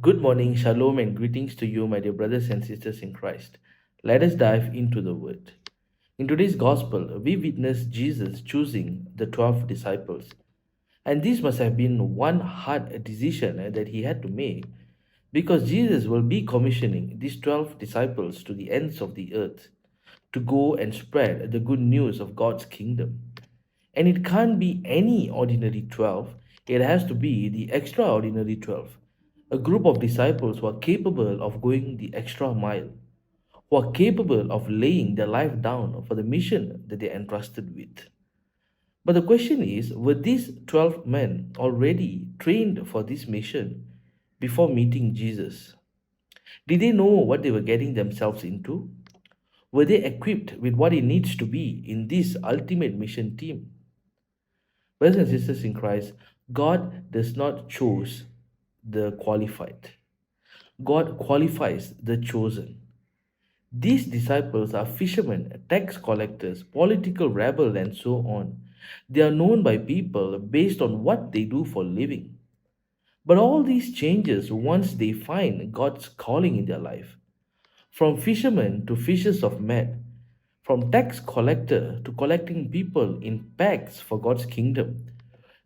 Good morning, shalom, and greetings to you, my dear brothers and sisters in Christ. Let us dive into the Word. In today's Gospel, we witness Jesus choosing the 12 disciples. And this must have been one hard decision that he had to make because Jesus will be commissioning these 12 disciples to the ends of the earth to go and spread the good news of God's kingdom. And it can't be any ordinary 12, it has to be the extraordinary 12. A group of disciples who are capable of going the extra mile, who are capable of laying their life down for the mission that they are entrusted with. But the question is, were these 12 men already trained for this mission before meeting Jesus? Did they know what they were getting themselves into? Were they equipped with what it needs to be in this ultimate mission team? Brothers and sisters in Christ, God does not choose the qualified. God qualifies the chosen. These disciples are fishermen, tax collectors, political rebels, and so on. They are known by people based on what they do for living. But all these changes once they find God's calling in their life. From fishermen to fishers of men, from tax collector to collecting people in packs for God's kingdom,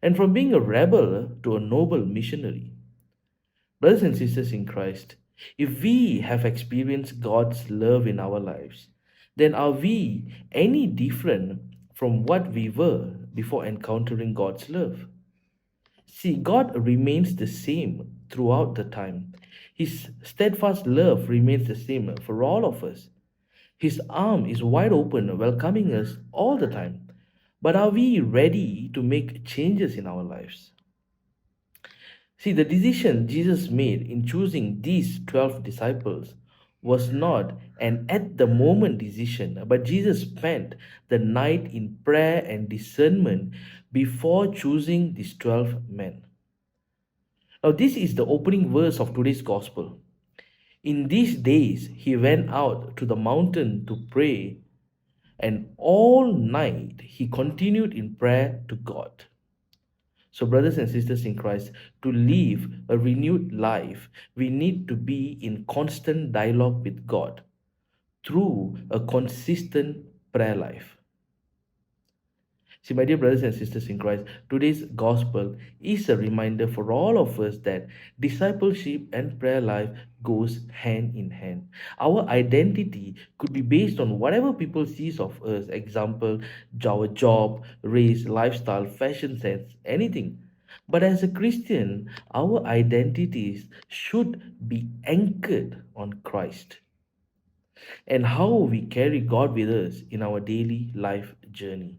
and from being a rebel to a noble missionary. Brothers and sisters in Christ, if we have experienced God's love in our lives, then are we any different from what we were before encountering God's love? See, God remains the same throughout the time. His steadfast love remains the same for all of us. His arm is wide open, welcoming us all the time. But are we ready to make changes in our lives? See, the decision Jesus made in choosing these 12 disciples was not an at the moment decision, but Jesus spent the night in prayer and discernment before choosing these 12 men. Now, this is the opening verse of today's gospel. In these days, he went out to the mountain to pray, and all night he continued in prayer to God. So, brothers and sisters in Christ, to live a renewed life, we need to be in constant dialogue with God through a consistent prayer life. See, my dear brothers and sisters in Christ, today's gospel is a reminder for all of us that discipleship and prayer life goes hand in hand. Our identity could be based on whatever people sees of us, example, our job, race, lifestyle, fashion sense, anything. But as a Christian, our identities should be anchored on Christ and how we carry God with us in our daily life journey.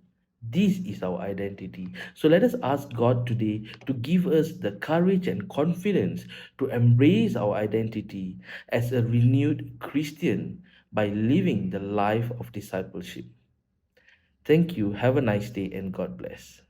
This is our identity. So let us ask God today to give us the courage and confidence to embrace our identity as a renewed Christian by living the life of discipleship. Thank you. Have a nice day and God bless.